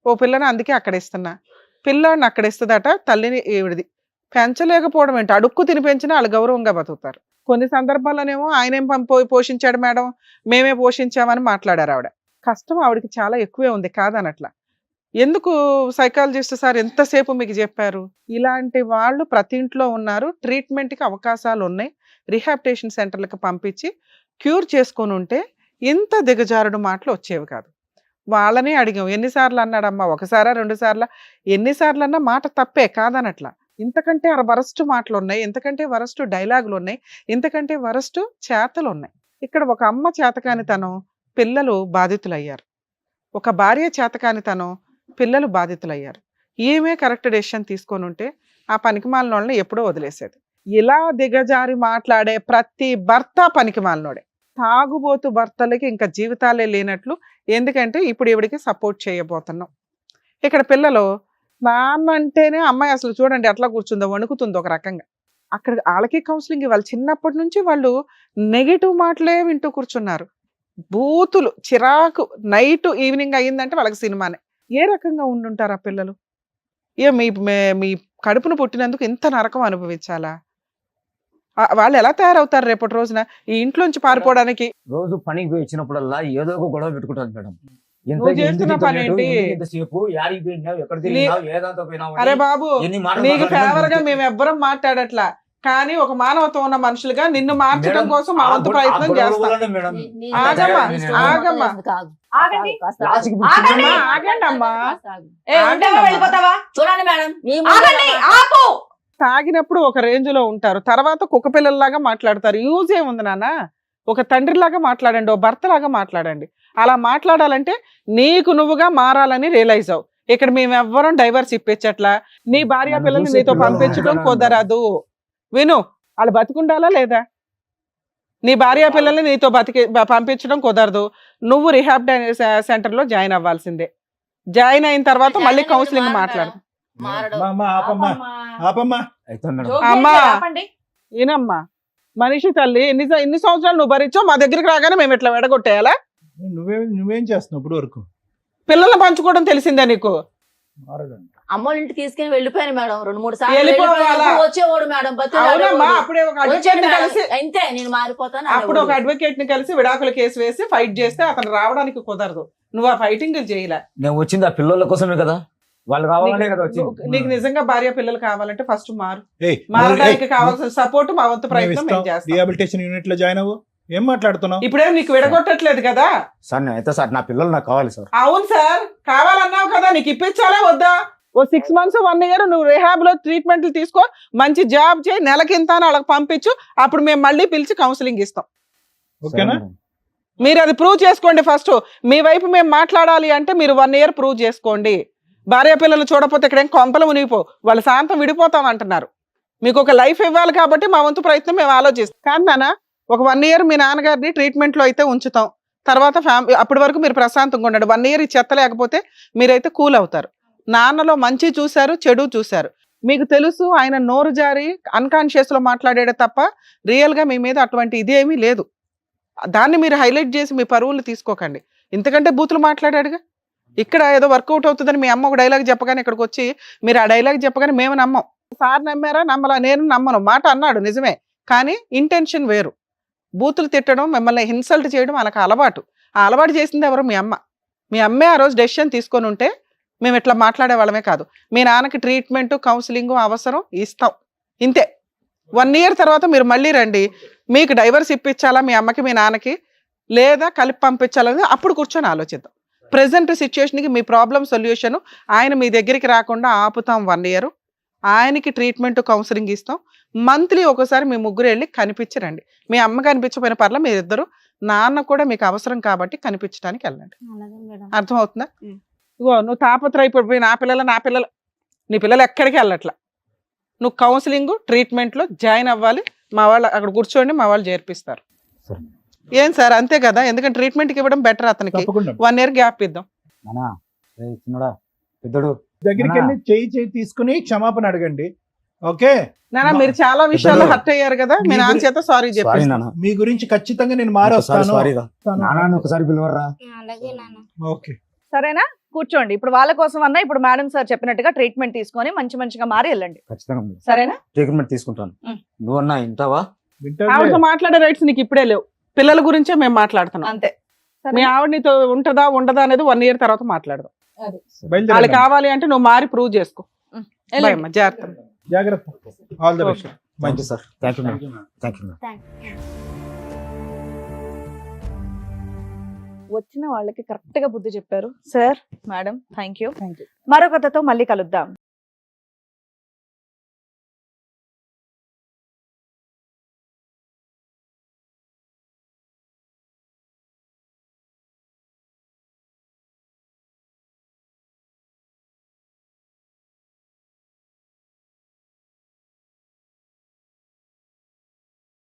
ఓ పిల్లని అందుకే అక్కడ ఇస్తున్నా, పిల్లాడిని అక్కడ ఇస్తుందట తల్లిని ఈవిడిది. పెంచలేకపోవడం ఏంటి, అడుక్కు తిని పెంచినా వాళ్ళు గౌరవంగా బతుకుతారు. కొన్ని సందర్భాల్లోనేమో ఆయనేం పోషించాడు మేడం, మేమే పోషించామని మాట్లాడారు ఆవిడ. కష్టం ఆవిడకి చాలా ఎక్కువే ఉంది కాదనట్లా. ఎందుకు సైకాలజిస్ట్ సార్ ఎంతసేపు మీకు చెప్పారు? ఇలాంటి వాళ్ళు ప్రతి ఇంట్లో ఉన్నారు. ట్రీట్మెంట్కి అవకాశాలు ఉన్నాయి, రిహాబిటేషన్ సెంటర్లకు పంపించి క్యూర్ చేసుకొని ఉంటే ఇంత దిగజారుడు మాటలు వచ్చేవి కాదు. వాళ్ళని అడిగాం, ఎన్నిసార్లు అన్నాడమ్మా, ఒకసారా 2 సార్లు, ఎన్నిసార్లు అన్నా మాట తప్పే కాదనట్లా. ఇంతకంటే వరస్ట్ మాటలు ఉన్నాయి, ఇంతకంటే వరస్ట్ డైలాగులు ఉన్నాయి, ఇంతకంటే వరస్ట్ చేతలు ఉన్నాయి. ఇక్కడ ఒక అమ్మ చేతకానితనం, పిల్లలు బాధితులయ్యారు. ఒక భార్య చేతకానితనం, పిల్లలు బాధితులయ్యారు. ఈమె కరెక్ట్ డెసిషన్ తీసుకొని ఉంటే ఆ పనికిమాలిన వాళ్ళని ఎప్పుడో వదిలేసేది. ఇలా దిగజారి మాట్లాడే ప్రతి భర్త పనికిమాలినోడే. తాగుబోతు భర్తలకి ఇంకా జీవితాలే లేనట్లు. ఎందుకంటే ఇప్పుడు ఈవిడికి సపోర్ట్ చేయబోతున్నాం. ఇక్కడ పిల్లలు నాన్న అంటేనే అమ్మాయి అసలు చూడండి ఎట్లా కూర్చుందో, వణుకుతుందో ఒక రకంగా. అక్కడ వాళ్ళకి కౌన్సిలింగ్ ఇవ్వాలి. చిన్నప్పటి నుంచి వాళ్ళు నెగిటివ్ మాటలే వింటూ కూర్చున్నారు. బూతులు, చిరాకు, నైట్ ఈవినింగ్ అయ్యిందంటే వాళ్ళకి సినిమానే. ఏ రకంగా ఉండుంటారు ఆ పిల్లలు? మీ కడుపును పుట్టినందుకు ఇంత నరకం అనుభవించాలా? వాళ్ళు ఎలా తయారవుతారు రేపటి రోజున ఈ ఇంట్లోంచి పారిపోవడానికి? రోజు పనికి పోయి వచ్చినప్పుడల్లా ఏదో ఒక గొడవ పెట్టుకుంటాను మేడం. నువ్వు చేస్తున్న పని ఏంటి? అరే బాబు, నీకు ఫేవర్ గా మేము ఎవ్వరం మాట్లాడట్లా, కానీ ఒక మానవత్వం ఉన్న మనుషులుగా నిన్ను మార్చడం కోసం మా వంతు ప్రయత్నం చేస్తాం. ఆగమ్మా, ఆగమ్మా, ఆగండి. ఆగండి అమ్మా. చూడండి మేడం, తాగినప్పుడు ఒక రేంజ్ లో ఉంటారు, తర్వాత కుక్క పిల్లల్లాగా మాట్లాడతారు. యూజ్ ఏముంది నాన్న? ఒక తండ్రిలాగా మాట్లాడండి, ఓ భర్తలాగా మాట్లాడండి. అలా మాట్లాడాలంటే నీకు నువ్వుగా మారాలని రియలైజ్ అవు. ఇక్కడ మేము ఎవ్వరం డైవర్స్ ఇప్పించట్లా. నీ భార్య పిల్లల్ని నీతో పంపించడం కుదరదు. విను, వాళ్ళు బతికుండాలా లేదా? నీ భార్య పిల్లల్ని నీతో పంపించడం కుదరదు. నువ్వు రిహాబ్ సెంటర్లో జాయిన్ అవ్వాల్సిందే. జాయిన్ అయిన తర్వాత మళ్ళీ కౌన్సిలింగ్ మాట్లాడు. ఆపమ్మా అయితే మేడం జోక్ అమ్మా. చేస్తే ఆపండి. ఈనమ్మా మనిషి తల్లి ఎన్ని సంవత్సరాలు నువ్వు భరించావు, మా దగ్గరికి రాగానే మేము ఇట్లా వెడగొట్టేయాలా? నువ్వేం చేస్తున్నావు ఇప్పుడు వరకు? పిల్లల్ని పంచుకోవడం తెలిసిందా నీకు? అమ్మోళ్ళ ఇంటికి తీసుకుని వెళ్ళిపోయాను మేడం 2-3 సార్లు వెళ్ళిపోవాలా? వెళ్ళిపోయాను. వచ్చేవాడు మేడం అవునమ్మా, అప్పుడే ఒక అడ్వకేట్ ని కలిసి అంతే నేను మారిపోతాను అప్పుడు ఒక అడ్వకేట్ ని కలిసి విడాకుల కేసు వేసి ఫైట్ చేస్తే అతను రావడానికి కుదరదు. నువ్వు ఆ ఫైటింగ్ చేయలే. నేను వచ్చింది ఆ పిల్లల కోసమే కదా, వాళ్ళు కావాలనే కదా వచ్చింది. నీకు నిజంగా భార్య పిల్లలు కావాలంటే ఫస్ట్ మారు. ఏయ్, మారడానికి కావాల్సిన సపోర్ట్ మా వంతు ప్రయత్నం మేము చేస్తాం. రిహాబిలిటేషన్ యూనిట్ లో జాయిన్ అవ్వు. ఏం మాట్లాడుతున్నావు? ఇప్పుడేం నీకు విడగొట్టట్లేదు కదా? సార్ అయితే సార్ నా పిల్లలు నాకు కావాలి సార్. అవును సార్, కావాలన్నావు కదా, నీకు ఇప్పించాలే వద్దా? ఓ 6 months 1 year నువ్వు రిహాబ్ లో ట్రీట్మెంట్లు తీసుకో, మంచి జాబ్ చేయి, నెలకింత అని వాళ్ళకి పంపించు, అప్పుడు మేము మళ్ళీ పిలిచి కౌన్సిలింగ్ ఇస్తాం. ఓకేనా? మీరు అది ప్రూవ్ చేసుకోండి ఫస్ట్. మీ వైపు మేము మాట్లాడాలి అంటే మీరు 1 year ప్రూవ్ చేసుకోండి. భార్య పిల్లలు చూడపోతే ఇక్కడ ఏం కొంపలు మునిగిపో, వాళ్ళు శాంతం విడిపోతాం అంటున్నారు. మీకు ఒక లైఫ్ ఇవ్వాలి కాబట్టి మా వంతు ప్రయత్నం మేము ఆలోచిస్తాం. కానీ నాన్న ఒక 1 year మీ నాన్నగారిని ట్రీట్మెంట్ లో అయితే ఉంచుతాం, తర్వాత ఫ్యామిలీ అప్పటి వరకు మీరు ప్రశాంతంగా ఉండండి. 1 year ఈ చెత్త లేకపోతే మీరైతే కూల్ అవుతారు. నాన్నలో మంచి చూశారు, చెడు చూశారు, మీకు తెలుసు. ఆయన నోరు జారి అన్కాన్షియస్ లో మాట్లాడాడే తప్ప రియల్ గా మీ మీద అటువంటి ఇదేమీ లేదు. దాన్ని మీరు హైలైట్ చేసి మీ పరువులు తీసుకోకండి. ఇంతకంటే బూతులు మాట్లాడాడుగా. ఇక్కడ ఏదో వర్కౌట్ అవుతుందని మీ అమ్మ ఒక డైలాగ్ చెప్పగానే ఇక్కడికి వచ్చి మీరు ఆ డైలాగ్ చెప్పగానే మేము నమ్మం. సార్ నమ్మారా? నమ్మలా? నేను నమ్మను. మాట అన్నాడు నిజమే, కానీ ఇంటెన్షన్ వేరు. బూతులు తిట్టడం, మిమ్మల్ని ఇన్సల్ట్ చేయడం వాళ్ళకి అలవాటు. ఆ అలవాటు చేసింది ఎవరు? మీ అమ్మ. మీ అమ్మే ఆ రోజు డెసిషన్ తీసుకొని ఉంటే మేము ఇట్లా మాట్లాడే వాళ్ళమే కాదు. మీ నాన్నకి ట్రీట్మెంట్ కౌన్సిలింగ్ అవసరం, ఇస్తాం, ఇంతే. 1 year తర్వాత మీరు మళ్ళీ రండి. మీకు డైవర్స్ ఇప్పించాలా మీ అమ్మకి మీ నాన్నకి, లేదా కలిపి పంపించాలని అప్పుడు కూర్చొని ఆలోచిద్దాం. ప్రజెంట్ సిచ్యువేషన్కి మీ ప్రాబ్లం సొల్యూషన్ ఆయన మీ దగ్గరికి రాకుండా ఆపుతాం 1 year. ఆయనకి ట్రీట్మెంట్ కౌన్సిలింగ్ ఇస్తాం. మంత్లీ ఒకసారి మీ ముగ్గురు వెళ్ళి కనిపించరండి. మీ అమ్మ కనిపించకపోయిన పర్ల మీరిద్దరు, నాన్న కూడా మీకు అవసరం కాబట్టి కనిపించడానికి వెళ్ళండి. అలాగే మేడం. అర్థమవుతుందా? ఇగో నువ్వు తాపత్రయపడిపోయి నా పిల్లలు నీ పిల్లలు ఎక్కడికి వెళ్ళట్లా. నువ్వు కౌన్సిలింగ్ ట్రీట్మెంట్లో జాయిన్ అవ్వాలి. మా వాళ్ళు అక్కడ కూర్చోండి, మా వాళ్ళు చేర్పిస్తారు. సరే. ఏం సార్ అంతే కదా? ఎందుకంటే ట్రీట్మెంట్కి ఇవ్వడం బెటర్. అతనికి తప్పకుండా 1 year గ్యాప్ ఇద్దాం. నానా చిన్నడా పెద్దడు దగ్గరికి వెళ్ళి చేయి తీసుకుని క్షమాపణ అడగండి. ఓకే? నానా మీరు చాలా విషయాల్లో పెద్దలు. హర్ట్ అయ్యారు కదా, మీ నాన్న చేత సారీ సారీ చెప్పి. నాన్న, మీ గురించి ఖచ్చితంగా నేను మారొస్తాను. సారీ రా నాన్న, ఒకసారి పిలవర్రా. అలాగే నాన్న. ఓకే. సరేనా? కూర్చోండి. ఇప్పుడు వాళ్ళ కోసం అన్నా ఇప్పుడు మేడం సార్ చెప్పినట్టుగా ట్రీట్మెంట్ తీసుకొని మంచిగా మారి వెళ్ళండి. ఖచ్చితంగా సరేనా? ట్రీట్మెంట్ తీసుకుంటాను. నువ్వన్నా ఇంటావా? ఆవిడతో మాట్లాడే రైట్స్ నీకు ఇప్పుడే లేవు. పిల్లల గురించే మేము మాట్లాడుతున్నాం. అంతే. మీ ఆవిడ నీతో ఉంటదా ఉండదా అనేది 1 year తర్వాత మాట్లాడదాం. వాళ్ళు బయలుదేరాలి. కావాలి అంటే నువ్వు మారి ప్రూవ్ చేసుకో. వెళ్ళండి. బాయ్ అమ్మా, జాగ్రత్త. జాగ్రత్త. All the best. Thank you sir. Thank you madam. Thank you madam. వచ్చిన వాళ్ళకి కరెక్ట్ గా బుద్ధి చెప్పారు sir, madam. Thank you. Thank you. మరో కథతో మళ్ళీ కలుద్దాం.